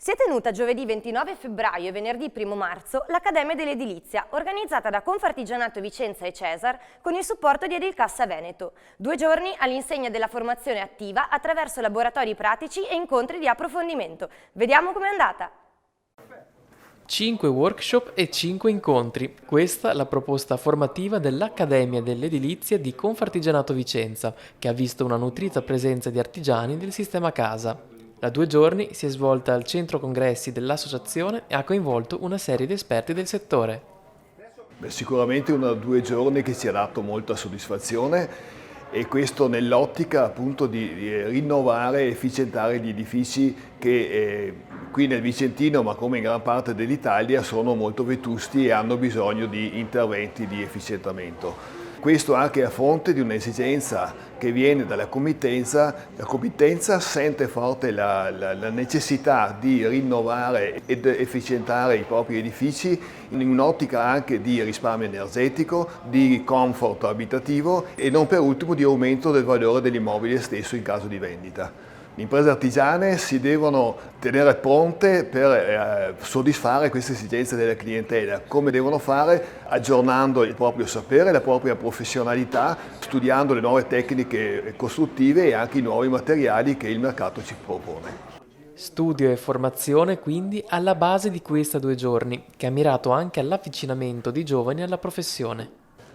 Si è tenuta giovedì 29 febbraio e venerdì 1 marzo l'Accademia dell'Edilizia, organizzata da Confartigianato Vicenza e Cesar con il supporto di Edilcassa Veneto. 2 giorni all'insegna della formazione attiva attraverso laboratori pratici e incontri di approfondimento. Vediamo com'è andata! 5 workshop e 5 incontri. Questa la proposta formativa dell'Accademia dell'Edilizia di Confartigianato Vicenza, che ha visto una nutrita presenza di artigiani del sistema casa. Da 2 giorni si è svolta al centro congressi dell'associazione e ha coinvolto una serie di esperti del settore. Sicuramente 1 o 2 giorni che ci ha dato molta soddisfazione, e questo nell'ottica appunto di rinnovare e efficientare gli edifici che qui nel Vicentino, ma come in gran parte dell'Italia, sono molto vetusti e hanno bisogno di interventi di efficientamento. Questo anche a fronte di un'esigenza che viene dalla committenza. La committenza sente forte la necessità di rinnovare ed efficientare i propri edifici in un'ottica anche di risparmio energetico, di comfort abitativo e non per ultimo di aumento del valore dell'immobile stesso in caso di vendita. Le imprese artigiane si devono tenere pronte per soddisfare queste esigenze della clientela. Come devono fare? Aggiornando il proprio sapere, la propria professionalità, studiando le nuove tecniche costruttive e anche i nuovi materiali che il mercato ci propone. Studio e formazione quindi alla base di questi 2 giorni, che ha mirato anche all'avvicinamento di giovani alla professione.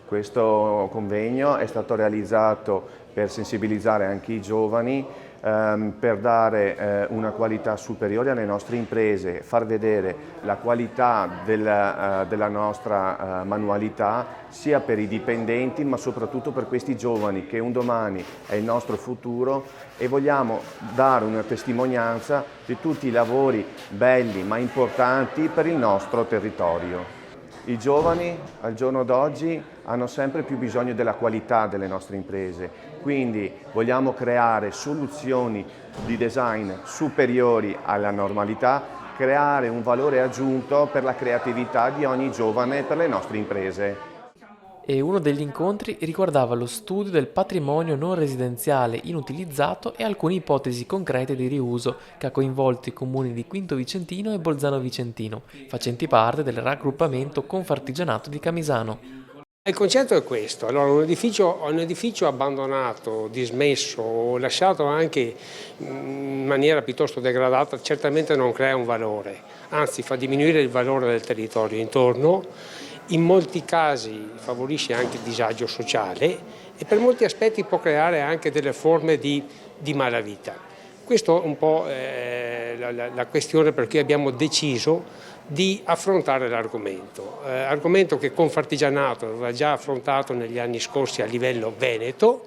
Questo convegno è stato realizzato per sensibilizzare anche i giovani, per dare una qualità superiore alle nostre imprese, far vedere la qualità della nostra manualità sia per i dipendenti ma soprattutto per questi giovani che un domani è il nostro futuro, e vogliamo dare una testimonianza di tutti i lavori belli ma importanti per il nostro territorio. I giovani al giorno d'oggi hanno sempre più bisogno della qualità delle nostre imprese, quindi vogliamo creare soluzioni di design superiori alla normalità, creare un valore aggiunto per la creatività di ogni giovane e per le nostre imprese. E uno degli incontri riguardava lo studio del patrimonio non residenziale inutilizzato e alcune ipotesi concrete di riuso che ha coinvolto i comuni di Quinto Vicentino e Bolzano Vicentino, facenti parte del raggruppamento Confartigianato di Camisano. Il concetto è questo: allora, un edificio abbandonato, dismesso o lasciato anche in maniera piuttosto degradata certamente non crea un valore, anzi fa diminuire il valore del territorio intorno. In molti casi favorisce anche il disagio sociale e per molti aspetti può creare anche delle forme di malavita. Questa è un po' la questione per cui abbiamo deciso di affrontare l'argomento. Argomento che Confartigianato aveva già affrontato negli anni scorsi a livello veneto,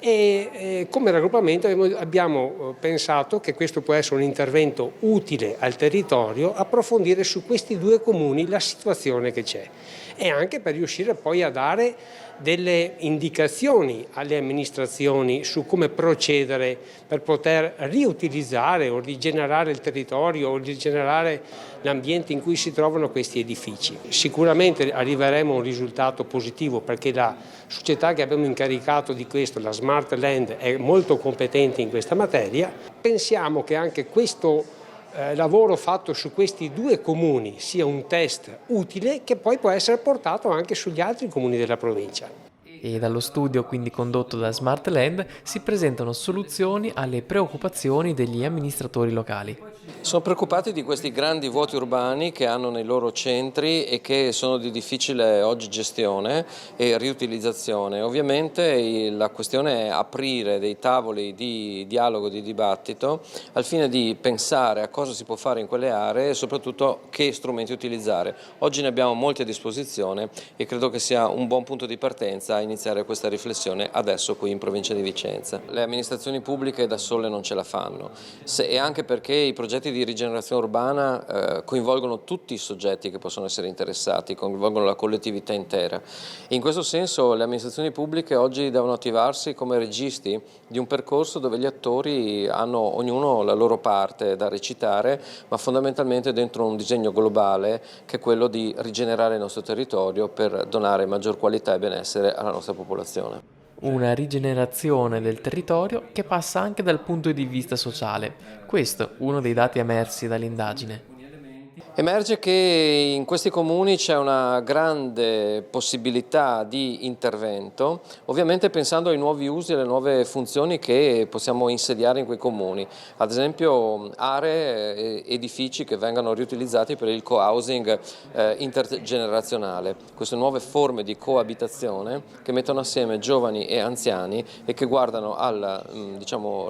e come raggruppamento abbiamo pensato che questo può essere un intervento utile al territorio, approfondire su questi 2 comuni la situazione che c'è e anche per riuscire poi a dare delle indicazioni alle amministrazioni su come procedere per poter riutilizzare o rigenerare il territorio o rigenerare l'ambiente in cui si trovano questi edifici. Sicuramente arriveremo a un risultato positivo perché la società che abbiamo incaricato di questo, la Smart Land, è molto competente in questa materia. Pensiamo che anche questo lavoro fatto su questi 2 comuni sia un test utile che poi può essere portato anche sugli altri comuni della provincia. E dallo studio quindi condotto da Smart Land si presentano soluzioni alle preoccupazioni degli amministratori locali. Sono preoccupati di questi grandi vuoti urbani che hanno nei loro centri e che sono di difficile oggi gestione e riutilizzazione. Ovviamente la questione è aprire dei tavoli di dialogo, di dibattito, al fine di pensare a cosa si può fare in quelle aree e soprattutto che strumenti utilizzare. Oggi ne abbiamo molti a disposizione e credo che sia un buon punto di partenza a iniziare questa riflessione adesso qui in provincia di Vicenza. Le amministrazioni pubbliche da sole non ce la fanno e anche perché i progetti di rigenerazione urbana coinvolgono tutti i soggetti che possono essere interessati, coinvolgono la collettività intera. In questo senso le amministrazioni pubbliche oggi devono attivarsi come registi di un percorso dove gli attori hanno ognuno la loro parte da recitare, ma fondamentalmente dentro un disegno globale che è quello di rigenerare il nostro territorio per donare maggior qualità e benessere alla nostra popolazione. una rigenerazione del territorio che passa anche dal punto di vista sociale. Questo uno dei dati emersi dall'indagine. Emerge che in questi comuni c'è una grande possibilità di intervento, ovviamente pensando ai nuovi usi e alle nuove funzioni che possiamo insediare in quei comuni, ad esempio aree, edifici che vengano riutilizzati per il co-housing intergenerazionale, queste nuove forme di coabitazione che mettono assieme giovani e anziani e che guardano alla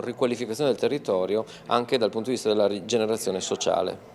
riqualificazione del territorio anche dal punto di vista della rigenerazione sociale.